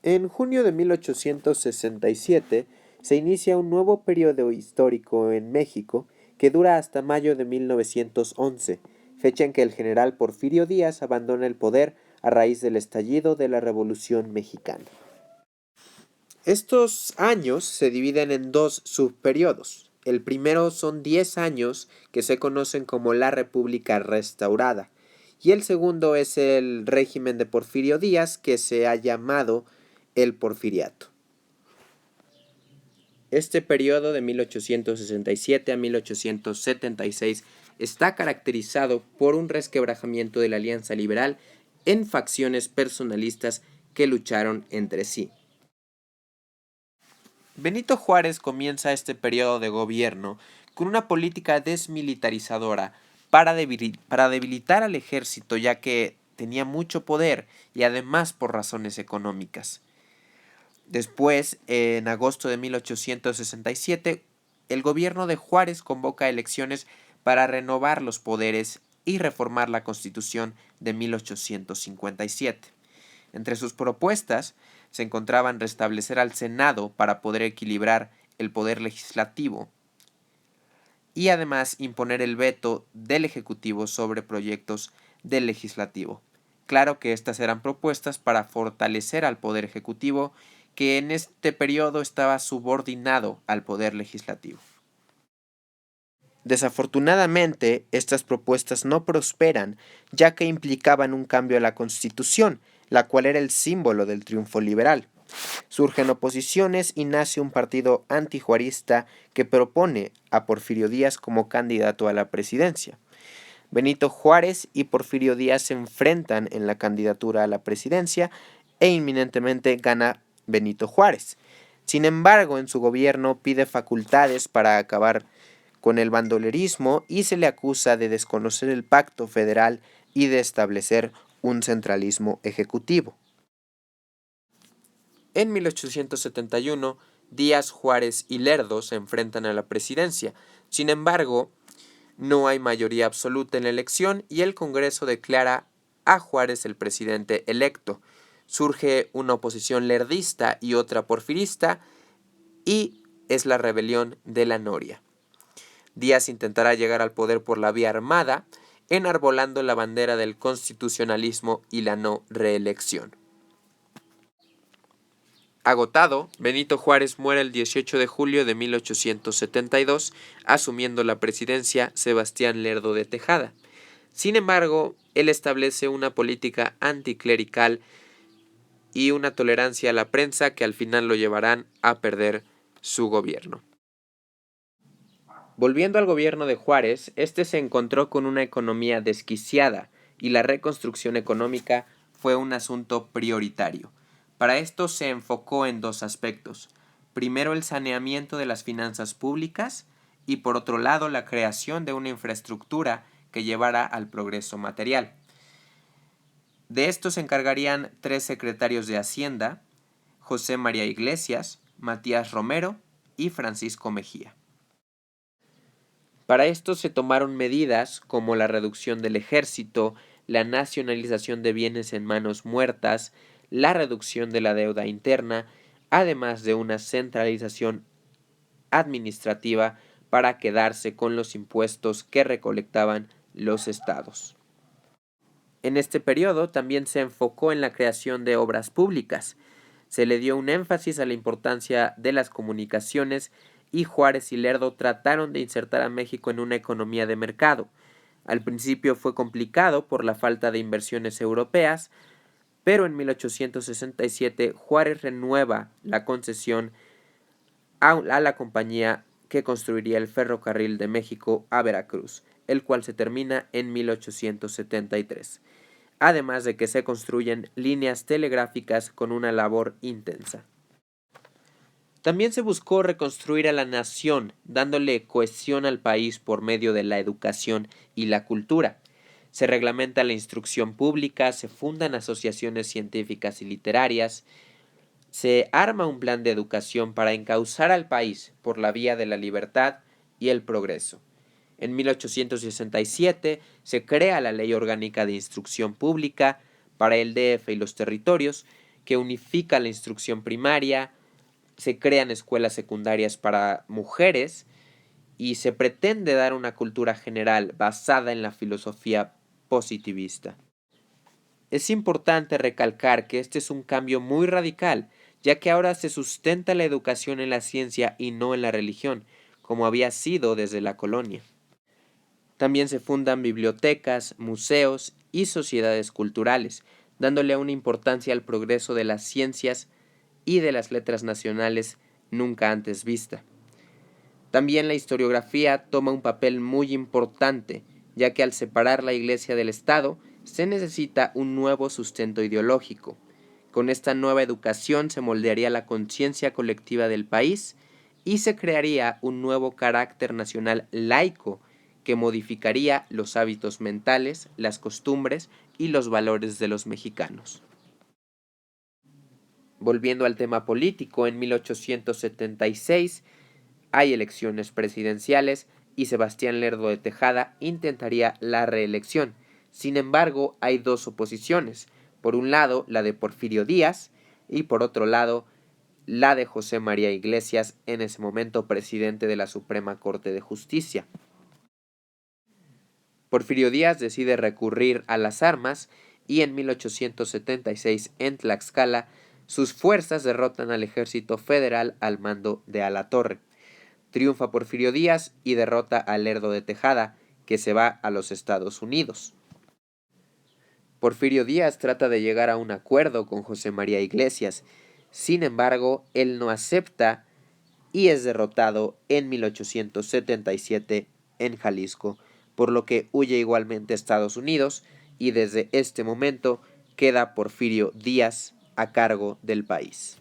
En junio de 1867 se inicia un nuevo periodo histórico en México que dura hasta mayo de 1911, fecha en que el general Porfirio Díaz abandona el poder a raíz del estallido de la Revolución Mexicana. Estos años se dividen en dos subperiodos. El primero son 10 años que se conocen como la República Restaurada y el segundo es el régimen de Porfirio Díaz que se ha llamado el Porfiriato. Este periodo de 1867 a 1876 está caracterizado por un resquebrajamiento de la Alianza Liberal en facciones personalistas que lucharon entre sí. Benito Juárez comienza este periodo de gobierno con una política desmilitarizadora para debilitar al ejército, ya que tenía mucho poder y además por razones económicas. Después, en agosto de 1867, el gobierno de Juárez convoca elecciones para renovar los poderes y reformar la Constitución de 1857. Entre sus propuestas se encontraban restablecer al Senado para poder equilibrar el poder legislativo y además imponer el veto del Ejecutivo sobre proyectos del Legislativo. Claro que estas eran propuestas para fortalecer al Poder Ejecutivo, que en este periodo estaba subordinado al Poder Legislativo. Desafortunadamente, estas propuestas no prosperan, ya que implicaban un cambio a la Constitución, la cual era el símbolo del triunfo liberal. Surgen oposiciones y nace un partido antijuarista que propone a Porfirio Díaz como candidato a la presidencia. Benito Juárez y Porfirio Díaz se enfrentan en la candidatura a la presidencia e inminentemente gana Benito Juárez. Sin embargo, en su gobierno pide facultades para acabar con el bandolerismo y se le acusa de desconocer el pacto federal y de establecer un centralismo ejecutivo. En 1871, Díaz, Juárez y Lerdo se enfrentan a la presidencia. Sin embargo, no hay mayoría absoluta en la elección y el Congreso declara a Juárez el presidente electo. Surge una oposición lerdista y otra porfirista y es la rebelión de la Noria. Díaz intentará llegar al poder por la vía armada, enarbolando la bandera del constitucionalismo y la no reelección. Agotado, Benito Juárez muere el 18 de julio de 1872, asumiendo la presidencia Sebastián Lerdo de Tejada. Sin embargo, él establece una política anticlerical y una tolerancia a la prensa que al final lo llevarán a perder su gobierno. Volviendo al gobierno de Juárez, este se encontró con una economía desquiciada y la reconstrucción económica fue un asunto prioritario. Para esto se enfocó en dos aspectos. Primero, el saneamiento de las finanzas públicas y por otro lado, la creación de una infraestructura que llevara al progreso material. De esto se encargarían 3 secretarios de Hacienda, José María Iglesias, Matías Romero y Francisco Mejía. Para esto se tomaron medidas como la reducción del ejército, la nacionalización de bienes en manos muertas, la reducción de la deuda interna, además de una centralización administrativa para quedarse con los impuestos que recolectaban los estados. En este periodo también se enfocó en la creación de obras públicas. Se le dio un énfasis a la importancia de las comunicaciones y Juárez y Lerdo trataron de insertar a México en una economía de mercado. Al principio fue complicado por la falta de inversiones europeas, pero en 1867 Juárez renueva la concesión a la compañía que construiría el ferrocarril de México a Veracruz, el cual se termina en 1873. Además de que se construyen líneas telegráficas con una labor intensa. También se buscó reconstruir a la nación, dándole cohesión al país por medio de la educación y la cultura. Se reglamenta la instrucción pública, se fundan asociaciones científicas y literarias, se arma un plan de educación para encauzar al país por la vía de la libertad y el progreso. En 1867 se crea la Ley Orgánica de Instrucción Pública para el DF y los territorios, que unifica la instrucción primaria, se crean escuelas secundarias para mujeres y se pretende dar una cultura general basada en la filosofía positivista. Es importante recalcar que este es un cambio muy radical, ya que ahora se sustenta la educación en la ciencia y no en la religión, como había sido desde la colonia. También se fundan bibliotecas, museos y sociedades culturales, dándole una importancia al progreso de las ciencias y de las letras nacionales nunca antes vista. También la historiografía toma un papel muy importante, ya que al separar la Iglesia del Estado, se necesita un nuevo sustento ideológico. Con esta nueva educación se moldearía la conciencia colectiva del país y se crearía un nuevo carácter nacional laico que modificaría los hábitos mentales, las costumbres y los valores de los mexicanos. Volviendo al tema político, en 1876 hay elecciones presidenciales y Sebastián Lerdo de Tejada intentaría la reelección. Sin embargo, hay dos oposiciones. Por un lado, la de Porfirio Díaz y por otro lado, la de José María Iglesias, en ese momento presidente de la Suprema Corte de Justicia. Porfirio Díaz decide recurrir a las armas y en 1876 en Tlaxcala sus fuerzas derrotan al ejército federal al mando de Alatorre. Triunfa Porfirio Díaz y derrota a Lerdo de Tejada, que se va a los Estados Unidos. Porfirio Díaz trata de llegar a un acuerdo con José María Iglesias, sin embargo, él no acepta y es derrotado en 1877 en Jalisco, por lo que huye igualmente a Estados Unidos y desde este momento queda Porfirio Díaz a cargo del país.